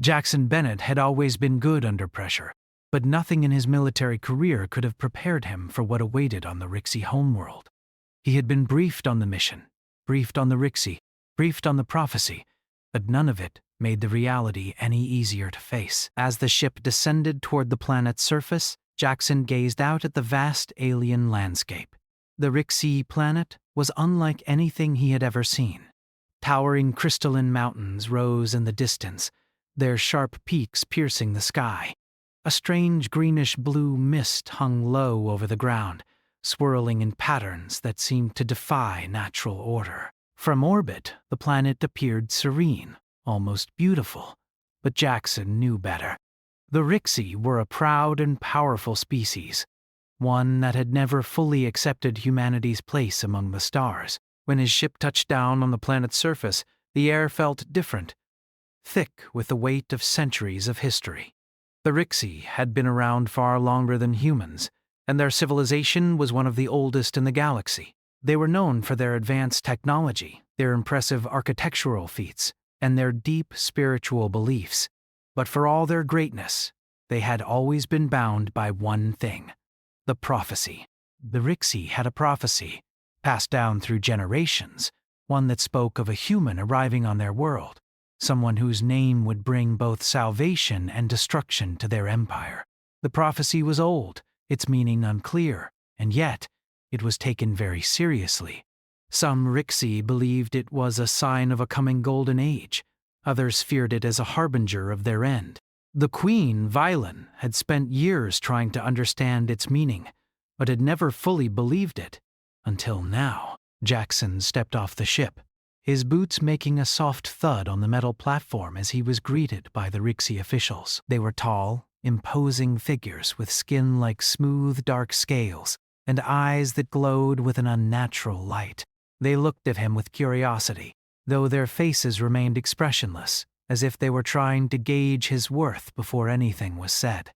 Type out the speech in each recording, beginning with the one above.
Jackson Bennett had always been good under pressure, but nothing in his military career could have prepared him for what awaited on the Rixie homeworld. He had been briefed on the mission, briefed on the Rixie, briefed on the prophecy, but none of it made the reality any easier to face. As the ship descended toward the planet's surface, Jackson gazed out at the vast alien landscape. The Rixie planet was unlike anything he had ever seen. Towering crystalline mountains rose in the distance, their sharp peaks piercing the sky. A strange greenish-blue mist hung low over the ground, swirling in patterns that seemed to defy natural order. From orbit, the planet appeared serene, almost beautiful, but Jackson knew better. The Rixie were a proud and powerful species, one that had never fully accepted humanity's place among the stars. When his ship touched down on the planet's surface, the air felt different, thick with the weight of centuries of history. The Rixie had been around far longer than humans, and their civilization was one of the oldest in the galaxy. They were known for their advanced technology, their impressive architectural feats, and their deep spiritual beliefs. But for all their greatness, they had always been bound by one thing: the prophecy. The Rixie had a prophecy, passed down through generations, one that spoke of a human arriving on their world, someone whose name would bring both salvation and destruction to their empire. The prophecy was old, its meaning unclear, and yet it was taken very seriously. Some Rixie believed it was a sign of a coming golden age. Others feared it as a harbinger of their end. The Queen, Vylin, had spent years trying to understand its meaning, but had never fully believed it. Until now. Jackson stepped off the ship, his boots making a soft thud on the metal platform as he was greeted by the Rixie officials. They were tall, imposing figures with skin like smooth, dark scales and eyes that glowed with an unnatural light. They looked at him with curiosity, though their faces remained expressionless, as if they were trying to gauge his worth before anything was said.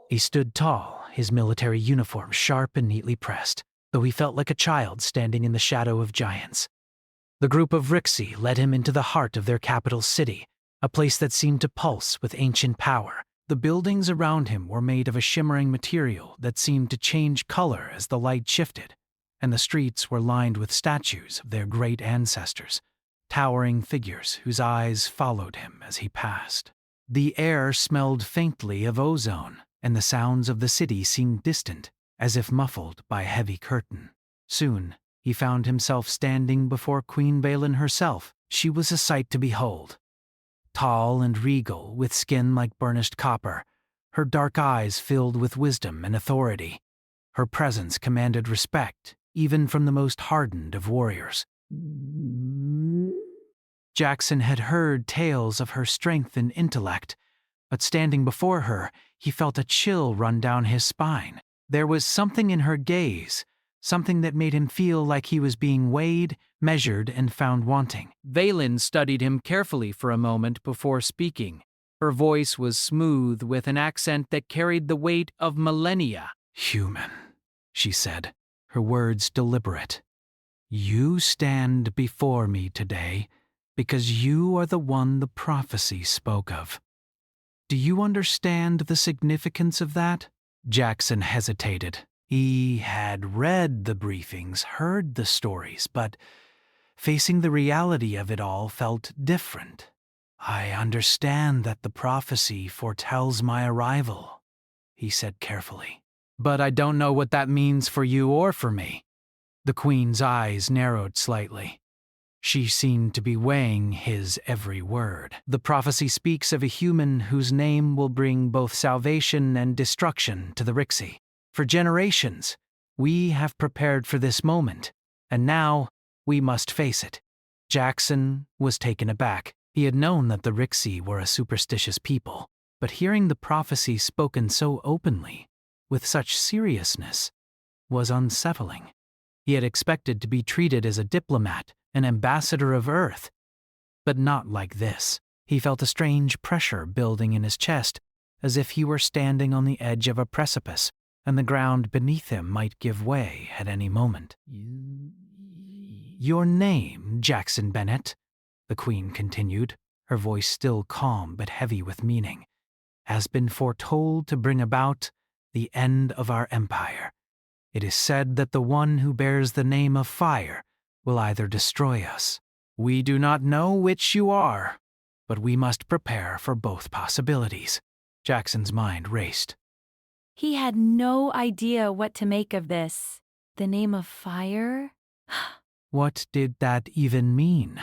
He stood tall, his military uniform sharp and neatly pressed, though he felt like a child standing in the shadow of giants. The group of Rixie led him into the heart of their capital city, a place that seemed to pulse with ancient power. The buildings around him were made of a shimmering material that seemed to change color as the light shifted, and the streets were lined with statues of their great ancestors, towering figures whose eyes followed him as he passed. The air smelled faintly of ozone, and the sounds of the city seemed distant, as if muffled by a heavy curtain. Soon, he found himself standing before Queen Vylin herself. She was a sight to behold. Tall and regal, with skin like burnished copper, her dark eyes filled with wisdom and authority. Her presence commanded respect, even from the most hardened of warriors. Jackson had heard tales of her strength and intellect, but standing before her, he felt a chill run down his spine. There was something in her gaze, something that made him feel like he was being weighed, measured, and found wanting. Vylin studied him carefully for a moment before speaking. Her voice was smooth with an accent that carried the weight of millennia. "Human," she said, her words deliberate. "You stand before me today because you are the one the prophecy spoke of. Do you understand the significance of that?" Jackson hesitated. He had read the briefings, heard the stories, but facing the reality of it all felt different. "I understand that the prophecy foretells my arrival," he said carefully. "But I don't know what that means for you or for me." The Queen's eyes narrowed slightly. She seemed to be weighing his every word. "The prophecy speaks of a human whose name will bring both salvation and destruction to the Rixie. For generations, we have prepared for this moment, and now we must face it." Jackson was taken aback. He had known that the Rixie were a superstitious people, but hearing the prophecy spoken so openly, with such seriousness, was unsettling. He had expected to be treated as a diplomat, an ambassador of Earth, but not like this. He felt a strange pressure building in his chest, as if he were standing on the edge of a precipice, and the ground beneath him might give way at any moment. your name, Jackson Bennett," the Queen continued, her voice still calm but heavy with meaning, "has been foretold to bring about the end of our empire. It is said that the one who bears the name of Fire will either destroy us. We do not know which you are, but we must prepare for both possibilities." Jackson's mind raced. He had no idea what to make of this. The name of Fire? What did that even mean?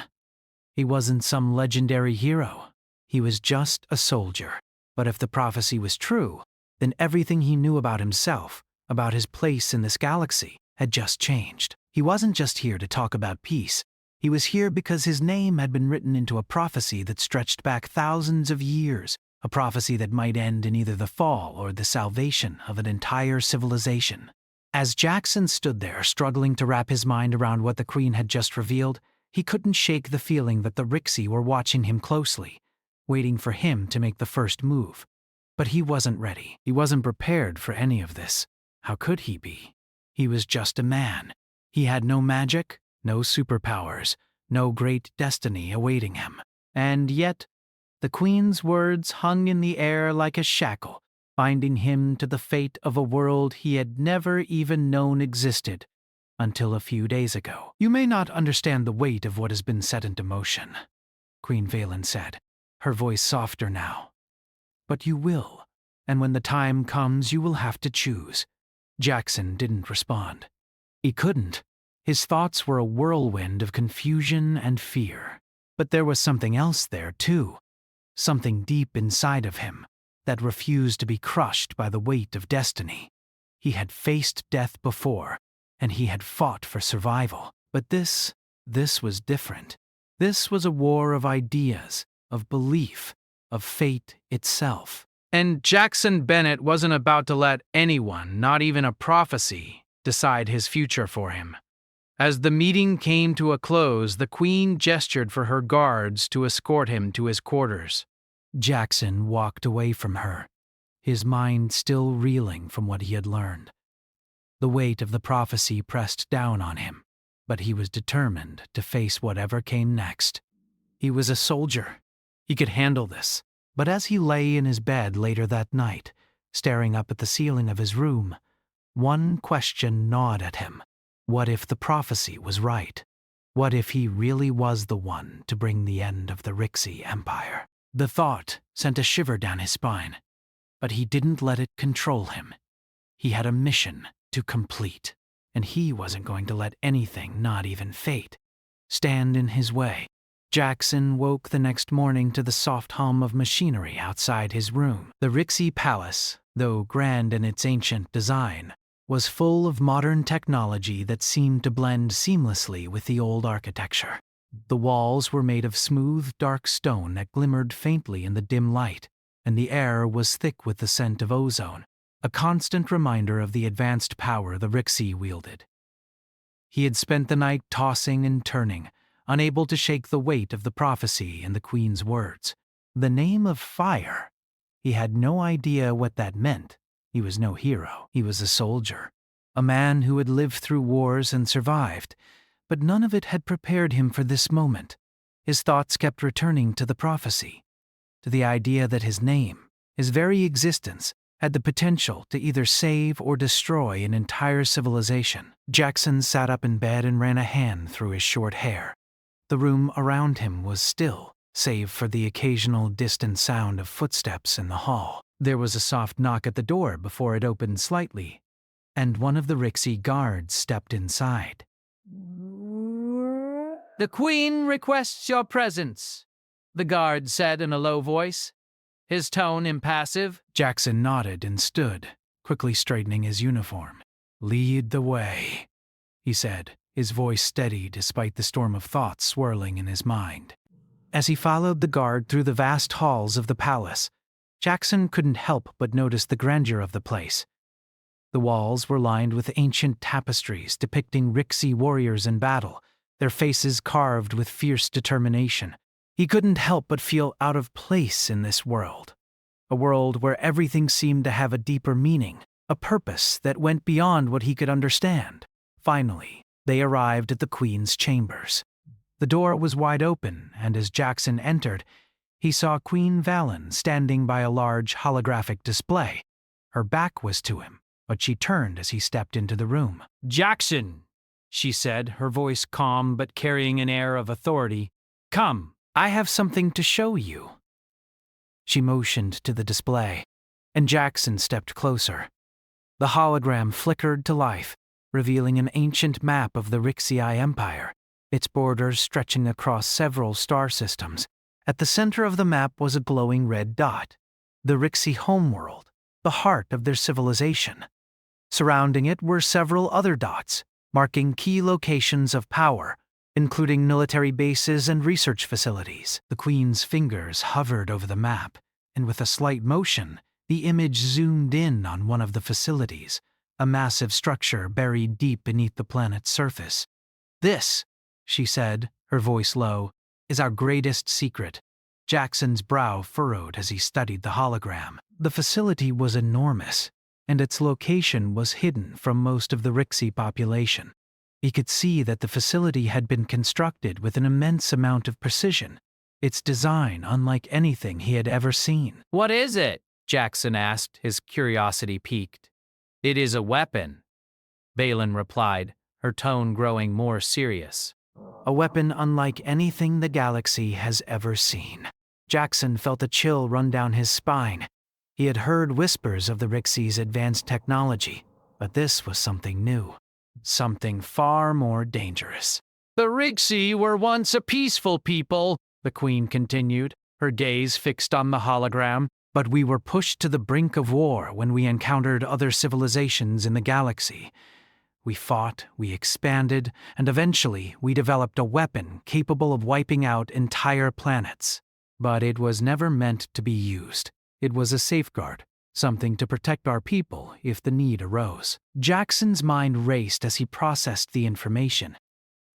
He wasn't some legendary hero. He was just a soldier. But if the prophecy was true, then everything he knew about himself, about his place in this galaxy, had just changed. He wasn't just here to talk about peace. He was here because his name had been written into a prophecy that stretched back thousands of years, a prophecy that might end in either the fall or the salvation of an entire civilization. As Jackson stood there, struggling to wrap his mind around what the Queen had just revealed, he couldn't shake the feeling that the Rixie were watching him closely, waiting for him to make the first move. But he wasn't ready. He wasn't prepared for any of this. How could he be? He was just a man. He had no magic, no superpowers, no great destiny awaiting him. And yet, the Queen's words hung in the air like a shackle, binding him to the fate of a world he had never even known existed until a few days ago. "You may not understand the weight of what has been set into motion," Queen Valen said, her voice softer now. "But you will, and when the time comes you will have to choose." Jackson didn't respond. He couldn't. His thoughts were a whirlwind of confusion and fear. But there was something else there, too. Something deep inside of him that refused to be crushed by the weight of destiny. He had faced death before, and he had fought for survival. But this was different. This was a war of ideas, of belief, of fate itself. And Jackson Bennett wasn't about to let anyone, not even a prophecy, decide his future for him. As the meeting came to a close, the Queen gestured for her guards to escort him to his quarters. Jackson walked away from her, his mind still reeling from what he had learned. The weight of the prophecy pressed down on him, but he was determined to face whatever came next. He was a soldier. He could handle this. But as he lay in his bed later that night, staring up at the ceiling of his room, one question gnawed at him. What if the prophecy was right? What if he really was the one to bring the end of the Rixie Empire? The thought sent a shiver down his spine, but he didn't let it control him. He had a mission to complete, and he wasn't going to let anything, not even fate, stand in his way. Jackson woke the next morning to the soft hum of machinery outside his room. The Rixie Palace, though grand in its ancient design, was full of modern technology that seemed to blend seamlessly with the old architecture. The walls were made of smooth, dark stone that glimmered faintly in the dim light, and the air was thick with the scent of ozone, a constant reminder of the advanced power the Rixie wielded. He had spent the night tossing and turning, unable to shake the weight of the prophecy and the Queen's words. The name of Fire. He had no idea what that meant. He was no hero. He was a soldier, a man who had lived through wars and survived, but none of it had prepared him for this moment. His thoughts kept returning to the prophecy, to the idea that his name, his very existence, had the potential to either save or destroy an entire civilization. Jackson sat up in bed and ran a hand through his short hair. The room around him was still, save for the occasional distant sound of footsteps in the hall. There was a soft knock at the door before it opened slightly, and one of the Rixie guards stepped inside. "The Queen requests your presence," the guard said in a low voice, his tone impassive. Jackson nodded and stood, quickly straightening his uniform. "Lead the way," he said, his voice steady despite the storm of thoughts swirling in his mind. As he followed the guard through the vast halls of the palace, Jackson couldn't help but notice the grandeur of the place. The walls were lined with ancient tapestries depicting Rixie warriors in battle, their faces carved with fierce determination. He couldn't help but feel out of place in this world, a world where everything seemed to have a deeper meaning, a purpose that went beyond what he could understand. Finally, They arrived at the Queen's chambers. The door was wide open, and as Jackson entered, he saw Queen Valen standing by a large holographic display. Her back was to him, but she turned as he stepped into the room. "Jackson," she said, her voice calm but carrying an air of authority. "Come, I have something to show you." She motioned to the display, and Jackson stepped closer. The hologram flickered to life, revealing an ancient map of the Rixii Empire, its borders stretching across several star systems. At the center of the map was a glowing red dot, the Rixii homeworld, the heart of their civilization. Surrounding it were several other dots, marking key locations of power, including military bases and research facilities. The Queen's fingers hovered over the map, and with a slight motion, the image zoomed in on one of the facilities, a massive structure buried deep beneath the planet's surface. "This," she said, her voice low, "is our greatest secret." Jackson's brow furrowed as he studied the hologram. The facility was enormous, and its location was hidden from most of the Rixii population. He could see that the facility had been constructed with an immense amount of precision, its design unlike anything he had ever seen. "What is it?" Jackson asked, his curiosity piqued. "It is a weapon," Valen replied, her tone growing more serious. "A weapon unlike anything the galaxy has ever seen." Jackson felt a chill run down his spine. He had heard whispers of the Rixii's advanced technology, but this was something new. Something far more dangerous. "The Rixii were once a peaceful people," the Queen continued, her gaze fixed on the hologram. "But we were pushed to the brink of war when we encountered other civilizations in the galaxy. We fought, we expanded, and eventually we developed a weapon capable of wiping out entire planets. But it was never meant to be used. It was a safeguard, something to protect our people if the need arose." Jackson's mind raced as he processed the information.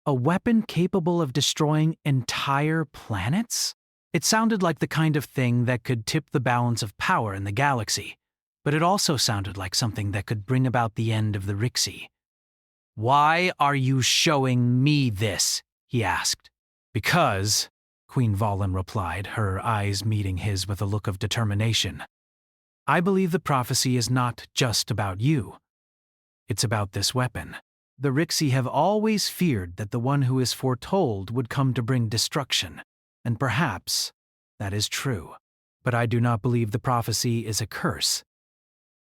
A weapon capable of destroying entire planets? It sounded like the kind of thing that could tip the balance of power in the galaxy, but it also sounded like something that could bring about the end of the Rixii. "Why are you showing me this?" he asked. "Because," Queen Valen replied, her eyes meeting his with a look of determination, "I believe the prophecy is not just about you. It's about this weapon. The Rixii have always feared that the one who is foretold would come to bring destruction, and perhaps that is true. But I do not believe the prophecy is a curse.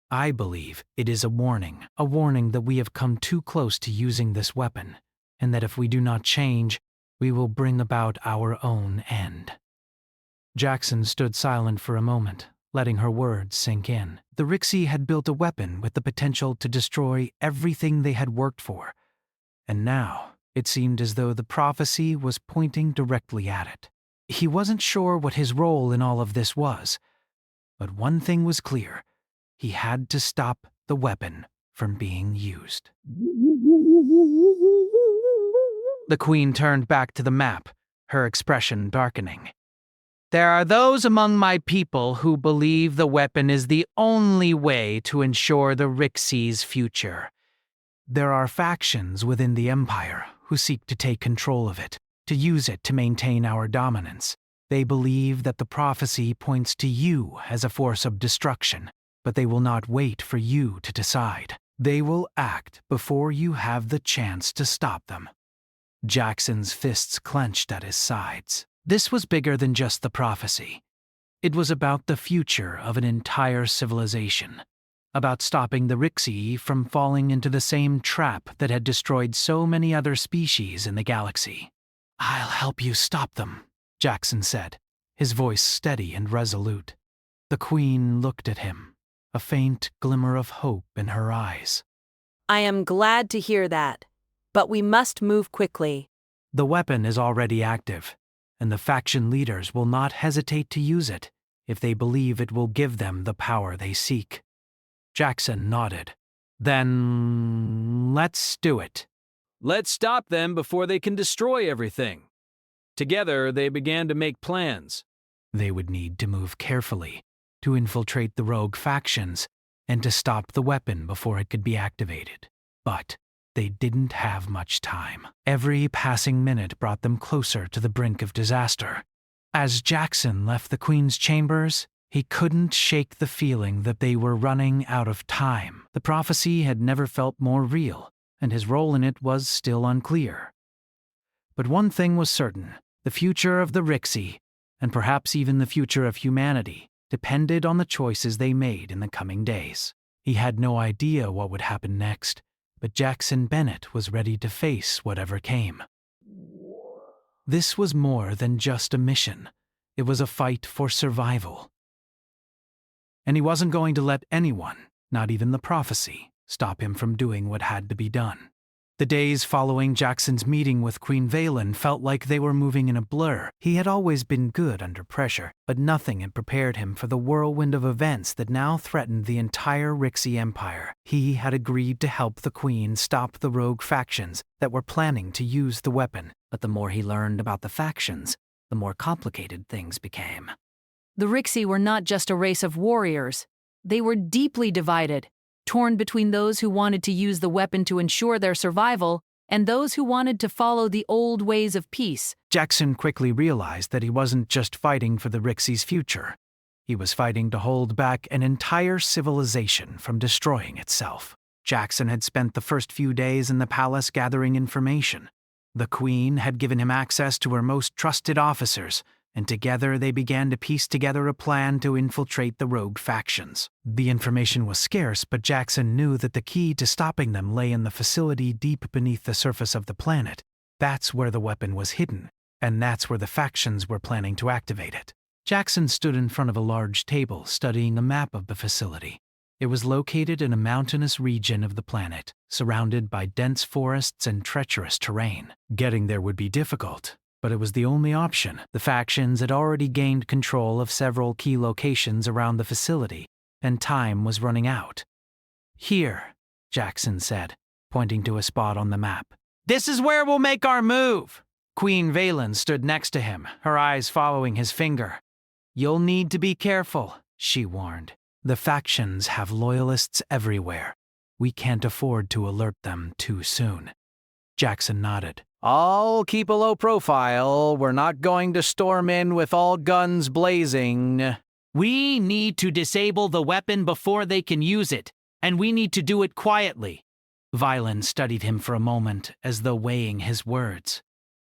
I believe it is a warning that we have come too close to using this weapon, and that if we do not change, we will bring about our own end." Jackson stood silent for a moment, letting her words sink in. The Rixii had built a weapon with the potential to destroy everything they had worked for, and now it seemed as though the prophecy was pointing directly at it. He wasn't sure what his role in all of this was, but one thing was clear: he had to stop the weapon from being used. The Queen turned back to the map, her expression darkening. "There are those among my people who believe the weapon is the only way to ensure the Rixii's future. There are factions within the Empire who seek to take control of it, to use it to maintain our dominance. They believe that the prophecy points to you as a force of destruction, but they will not wait for you to decide. They will act before you have the chance to stop them." Jackson's fists clenched at his sides. This was bigger than just the prophecy. It was about the future of an entire civilization, about stopping the Rixii from falling into the same trap that had destroyed so many other species in the galaxy. "I'll help you stop them," Jackson said, his voice steady and resolute. The Queen looked at him, a faint glimmer of hope in her eyes. "I am glad to hear that, but we must move quickly." "The weapon is already active, and the faction leaders will not hesitate to use it if they believe it will give them the power they seek." Jackson nodded. "Then let's do it." "Let's stop them before they can destroy everything." Together, they began to make plans. They would need to move carefully, to infiltrate the rogue factions, and to stop the weapon before it could be activated. But They didn't have much time. Every passing minute brought them closer to the brink of disaster. As Jackson left the Queen's chambers, he couldn't shake the feeling that they were running out of time. The prophecy had never felt more real, and his role in it was still unclear. But one thing was certain: the future of the Rixie, and perhaps even the future of humanity, depended on the choices they made in the coming days. He had no idea what would happen next, but Jackson Bennett was ready to face whatever came. This was more than just a mission. It was a fight for survival. And he wasn't going to let anyone, not even the prophecy, stop him from doing what had to be done. The days following Jackson's meeting with Queen Valen felt like they were moving in a blur. He had always been good under pressure, but nothing had prepared him for the whirlwind of events that now threatened the entire Rixie Empire. He had agreed to help the Queen stop the rogue factions that were planning to use the weapon. But the more he learned about the factions, the more complicated things became. The Rixie were not just a race of warriors. They were deeply divided, torn between those who wanted to use the weapon to ensure their survival and those who wanted to follow the old ways of peace. Jackson quickly realized that he wasn't just fighting for the Rixie's future. He was fighting to hold back an entire civilization from destroying itself. Jackson had spent the first few days in the palace gathering information. The Queen had given him access to her most trusted officers, and together they began to piece together a plan to infiltrate the rogue factions. The information was scarce, but Jackson knew that the key to stopping them lay in the facility deep beneath the surface of the planet. That's where the weapon was hidden, and that's where the factions were planning to activate it. Jackson stood in front of a large table, studying a map of the facility. It was located in a mountainous region of the planet, surrounded by dense forests and treacherous terrain. Getting there would be difficult, but it was the only option. The factions had already gained control of several key locations around the facility, and time was running out. "Here," Jackson said, pointing to a spot on the map. "This is where we'll make our move." Queen Valen stood next to him, her eyes following his finger. "You'll need to be careful," she warned. "The factions have loyalists everywhere. We can't afford to alert them too soon." Jackson nodded. "I'll keep a low profile. We're not going to storm in with all guns blazing." "We need to disable the weapon before they can use it, and we need to do it quietly." Valen studied him for a moment, as though weighing his words.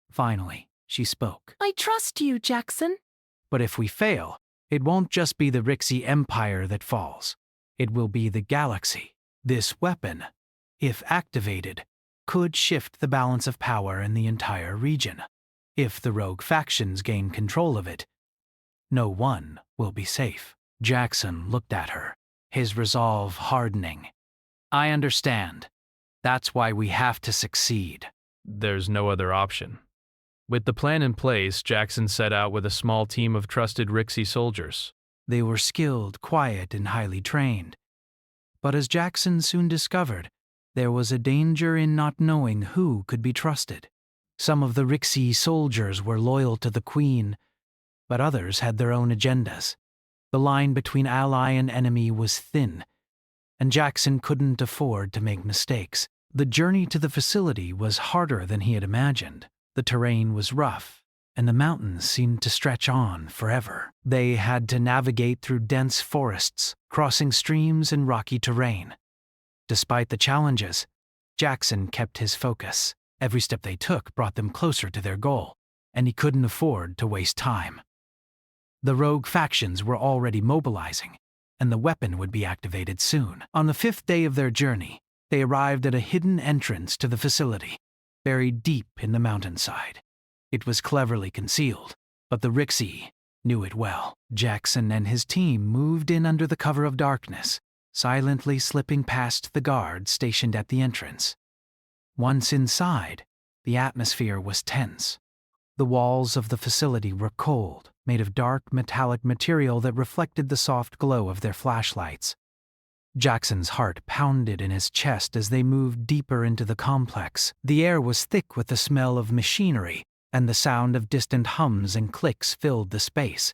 Finally, she spoke. I trust you, Jackson. "But if we fail, it won't just be the Rixie Empire that falls. It will be the galaxy. This weapon, if activated, could shift the balance of power in the entire region. If the rogue factions gain control of it, no one will be safe." Jackson looked at her, his resolve hardening. "I understand. That's why we have to succeed." There's no other option. With the plan in place, Jackson set out with a small team of trusted Rixie soldiers. They were skilled, quiet, and highly trained. But as Jackson soon discovered, there was a danger in not knowing who could be trusted. Some of the Rixie soldiers were loyal to the Queen, but others had their own agendas. The line between ally and enemy was thin, and Jackson couldn't afford to make mistakes. The journey to the facility was harder than he had imagined. The terrain was rough, and the mountains seemed to stretch on forever. They had to navigate through dense forests, crossing streams and rocky terrain. Despite the challenges, Jackson kept his focus. Every step they took brought them closer to their goal, and he couldn't afford to waste time. The rogue factions were already mobilizing, and the weapon would be activated soon. On the 5th day of their journey, they arrived at a hidden entrance to the facility, buried deep in the mountainside. It was cleverly concealed, but the Rixie knew it well. Jackson and his team moved in under the cover of darkness, silently slipping past the guards stationed at the entrance. Once inside, the atmosphere was tense. The walls of the facility were cold, made of dark metallic material that reflected the soft glow of their flashlights. Jackson's heart pounded in his chest as they moved deeper into the complex. The air was thick with the smell of machinery, and the sound of distant hums and clicks filled the space.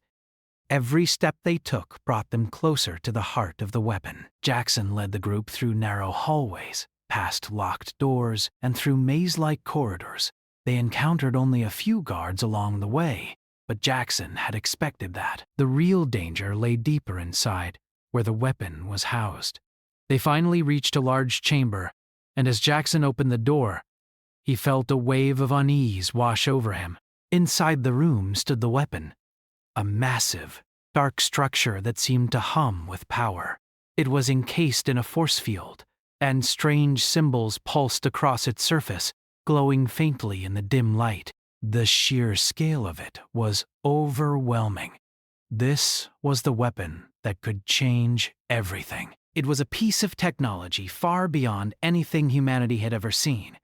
Every step they took brought them closer to the heart of the weapon. Jackson led the group through narrow hallways, past locked doors, and through maze-like corridors. They encountered only a few guards along the way, but Jackson had expected that. The real danger lay deeper inside, where the weapon was housed. They finally reached a large chamber, and as Jackson opened the door, he felt a wave of unease wash over him. Inside the room stood the weapon, a massive, dark structure that seemed to hum with power. It was encased in a force field, and strange symbols pulsed across its surface, glowing faintly in the dim light. The sheer scale of it was overwhelming. This was the weapon that could change everything. It was a piece of technology far beyond anything humanity had ever seen.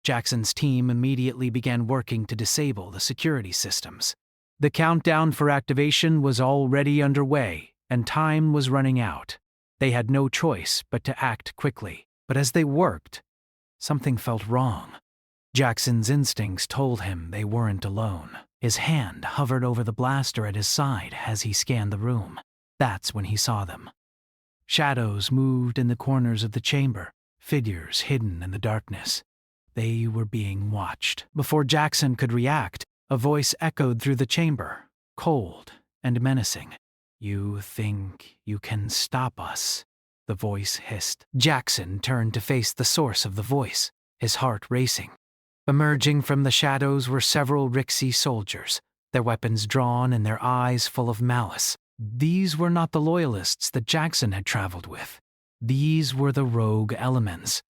Jackson's team immediately began working to disable the security systems. The countdown for activation was already underway, and time was running out. They had no choice but to act quickly. But as they worked, something felt wrong. Jackson's instincts told him they weren't alone. His hand hovered over the blaster at his side as he scanned the room. That's when he saw them. Shadows moved in the corners of the chamber, figures hidden in the darkness. They were being watched. Before Jackson could react, a voice echoed through the chamber, cold and menacing. "You think you can stop us?" the voice hissed. Jackson turned to face the source of the voice, his heart racing. Emerging from the shadows were several Rixie soldiers, their weapons drawn and their eyes full of malice. These were not the loyalists that Jackson had traveled with. These were the rogue elements,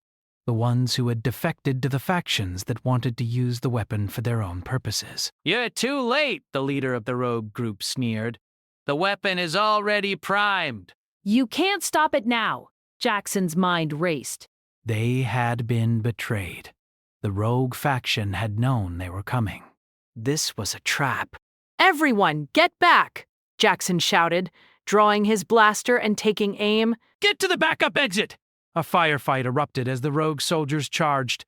the ones who had defected to the factions that wanted to use the weapon for their own purposes. "You're too late," the leader of the rogue group sneered. "The weapon is already primed." You can't stop it now. Jackson's mind raced. They had been betrayed. The rogue faction had known they were coming. This was a trap. Everyone, get back! Jackson shouted, drawing his blaster and taking aim. "Get to the backup exit!" A firefight erupted as the rogue soldiers charged.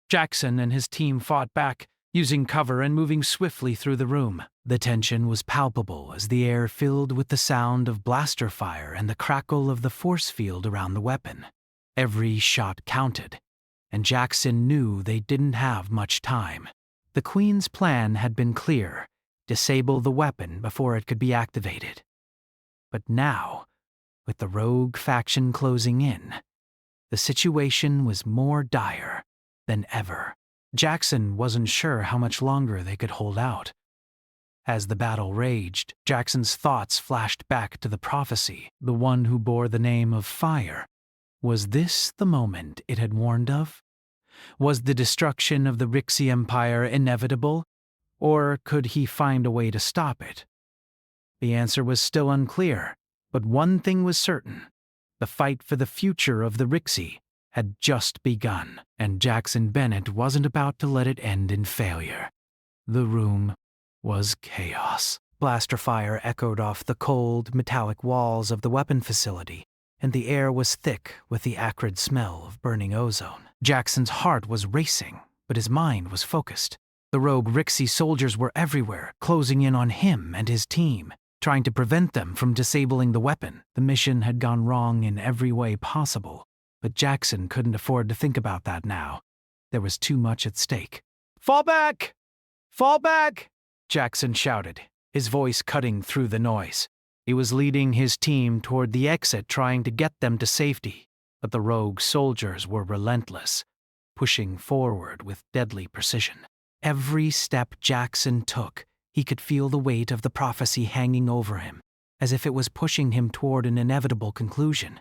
Jackson and his team fought back, using cover and moving swiftly through the room. The tension was palpable as the air filled with the sound of blaster fire and the crackle of the force field around the weapon. Every shot counted, and Jackson knew they didn't have much time. The Queen's plan had been clear: disable the weapon before it could be activated. But now, with the rogue faction closing in, the situation was more dire than ever. Jackson wasn't sure how much longer they could hold out. As the battle raged, Jackson's thoughts flashed back to the prophecy, the one who bore the name of Fire. Was this the moment it had warned of? Was the destruction of the Rixie Empire inevitable, or could he find a way to stop it? The answer was still unclear, but one thing was certain: the fight for the future of the Rixie had just begun, and Jackson Bennett wasn't about to let it end in failure. The room was chaos. Blaster fire echoed off the cold, metallic walls of the weapon facility, and the air was thick with the acrid smell of burning ozone. Jackson's heart was racing, but his mind was focused. The rogue Rixie soldiers were everywhere, closing in on him and his team, trying to prevent them from disabling the weapon. The mission had gone wrong in every way possible, but Jackson couldn't afford to think about that now. There was too much at stake. "Fall back! Fall back!" Jackson shouted, his voice cutting through the noise. He was leading his team toward the exit, trying to get them to safety, but the rogue soldiers were relentless, pushing forward with deadly precision. Every step Jackson took, he could feel the weight of the prophecy hanging over him, as if it was pushing him toward an inevitable conclusion.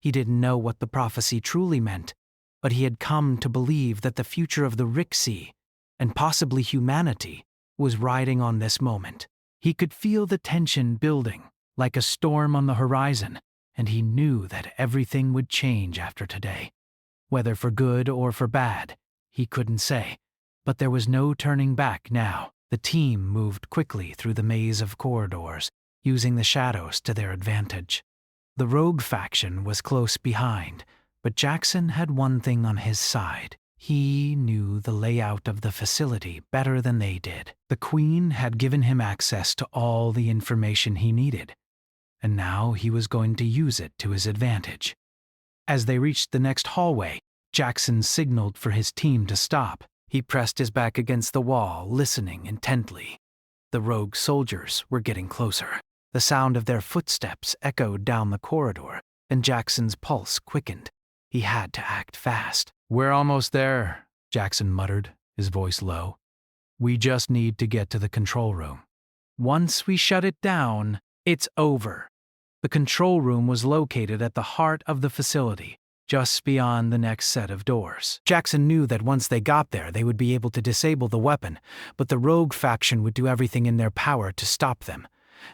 He didn't know what the prophecy truly meant, but he had come to believe that the future of the Rixie, and possibly humanity, was riding on this moment. He could feel the tension building, like a storm on the horizon, and he knew that everything would change after today. Whether for good or for bad, he couldn't say, but there was no turning back now. The team moved quickly through the maze of corridors, using the shadows to their advantage. The rogue faction was close behind, but Jackson had one thing on his side. He knew the layout of the facility better than they did. The Queen had given him access to all the information he needed, and now he was going to use it to his advantage. As they reached the next hallway, Jackson signaled for his team to stop. He pressed his back against the wall, listening intently. The rogue soldiers were getting closer. The sound of their footsteps echoed down the corridor, and Jackson's pulse quickened. He had to act fast. "We're almost there," Jackson muttered, his voice low. "We just need to get to the control room. Once we shut it down, it's over." The control room was located at the heart of the facility, just beyond the next set of doors. Jackson knew that once they got there, they would be able to disable the weapon, but the rogue faction would do everything in their power to stop them.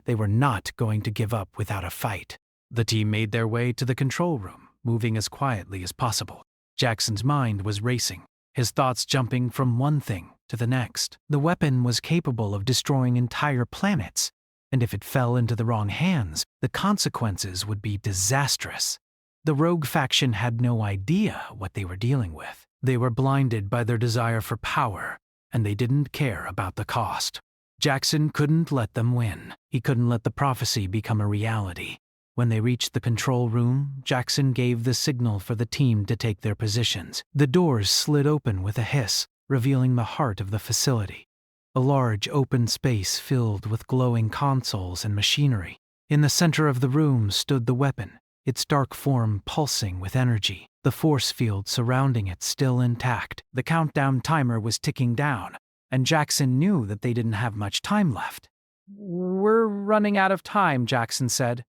They were not going to give up without a fight. The team made their way to the control room, moving as quietly as possible. Jackson's mind was racing, his thoughts jumping from one thing to the next. The weapon was capable of destroying entire planets, and if it fell into the wrong hands, the consequences would be disastrous. The rogue faction had no idea what they were dealing with. They were blinded by their desire for power, and they didn't care about the cost. Jackson couldn't let them win. He couldn't let the prophecy become a reality. When they reached the control room, Jackson gave the signal for the team to take their positions. The doors slid open with a hiss, revealing the heart of the facility. A large open space filled with glowing consoles and machinery. In the center of the room stood the weapon, its dark form pulsing with energy, the force field surrounding it still intact. The countdown timer was ticking down, and Jackson knew that they didn't have much time left. "We're running out of time," Jackson said,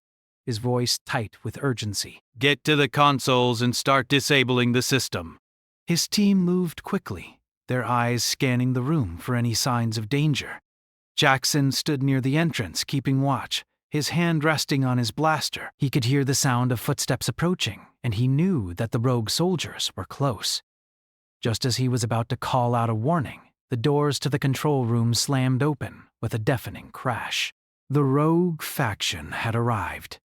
his voice tight with urgency. "Get to the consoles and start disabling the system." His team moved quickly, their eyes scanning the room for any signs of danger. Jackson stood near the entrance, keeping watch, his hand resting on his blaster. He could hear the sound of footsteps approaching, and he knew that the rogue soldiers were close. Just as he was about to call out a warning, the doors to the control room slammed open with a deafening crash. The rogue faction had arrived.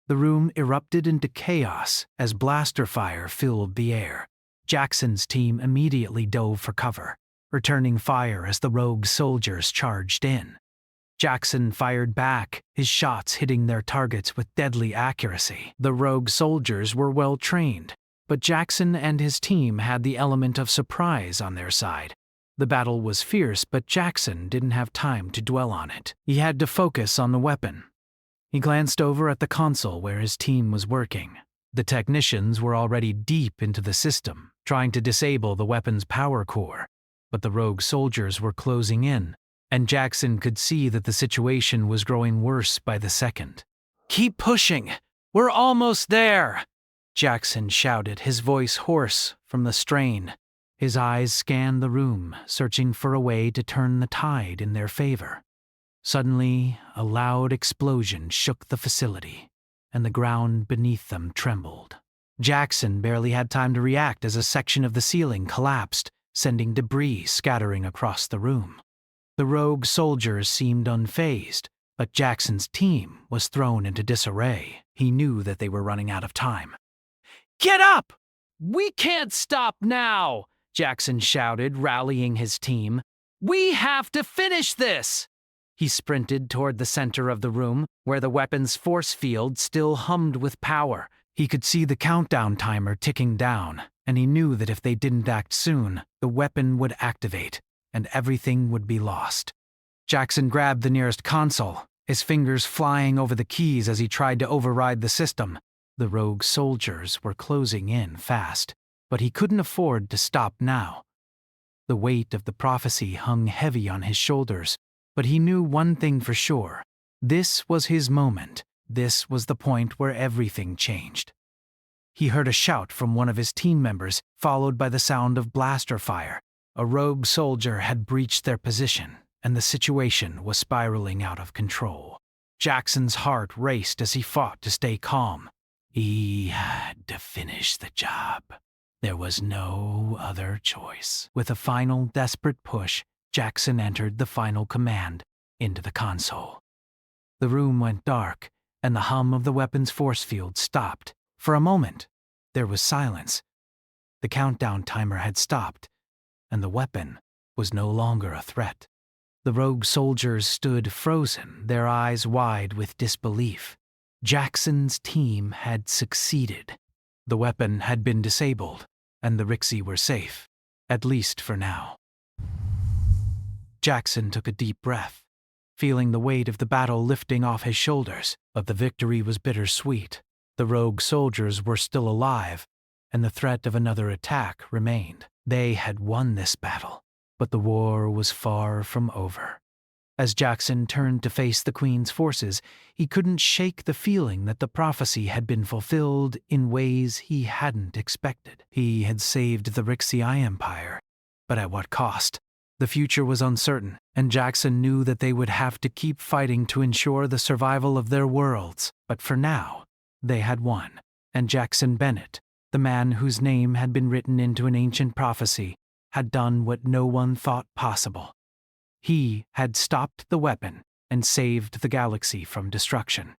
The room erupted into chaos as blaster fire filled the air. Jackson's team immediately dove for cover, returning fire as the rogue soldiers charged in. Jackson fired back, his shots hitting their targets with deadly accuracy. The rogue soldiers were well trained, but Jackson and his team had the element of surprise on their side. The battle was fierce, but Jackson didn't have time to dwell on it. He had to focus on the weapon. He glanced over at the console where his team was working. The technicians were already deep into the system, trying to disable the weapon's power core, but the rogue soldiers were closing in, and Jackson could see that the situation was growing worse by the second. "Keep pushing! We're almost there!" Jackson shouted, his voice hoarse from the strain. His eyes scanned the room, searching for a way to turn the tide in their favor. Suddenly, a loud explosion shook the facility, and the ground beneath them trembled. Jackson barely had time to react as a section of the ceiling collapsed, sending debris scattering across the room. The rogue soldiers seemed unfazed, but Jackson's team was thrown into disarray. He knew that they were running out of time. "Get up! We can't stop now!" Jackson shouted, rallying his team. "We have to finish this!" He sprinted toward the center of the room, where the weapon's force field still hummed with power. He could see the countdown timer ticking down, and he knew that if they didn't act soon, the weapon would activate, and everything would be lost. Jackson grabbed the nearest console, his fingers flying over the keys as he tried to override the system. The rogue soldiers were closing in fast, but he couldn't afford to stop now. The weight of the prophecy hung heavy on his shoulders, but he knew one thing for sure. This was his moment. This was the point where everything changed. He heard a shout from one of his team members, followed by the sound of blaster fire. A rogue soldier had breached their position, and the situation was spiraling out of control. Jackson's heart raced as he fought to stay calm. He had to finish the job. There was no other choice. With a final desperate push, Jackson entered the final command into the console. The room went dark, and the hum of the weapon's force field stopped. For a moment, there was silence. The countdown timer had stopped, and the weapon was no longer a threat. The rogue soldiers stood frozen, their eyes wide with disbelief. Jackson's team had succeeded. The weapon had been disabled, and the Rixie were safe, at least for now. Jackson took a deep breath, feeling the weight of the battle lifting off his shoulders, but the victory was bittersweet. The rogue soldiers were still alive, and the threat of another attack remained. They had won this battle, but the war was far from over. As Jackson turned to face the Queen's forces, he couldn't shake the feeling that the prophecy had been fulfilled in ways he hadn't expected. He had saved the Rixie Empire, but at what cost? The future was uncertain, and Jackson knew that they would have to keep fighting to ensure the survival of their worlds. But for now, they had won, and Jackson Bennett, the man whose name had been written into an ancient prophecy, had done what no one thought possible. He had stopped the weapon and saved the galaxy from destruction.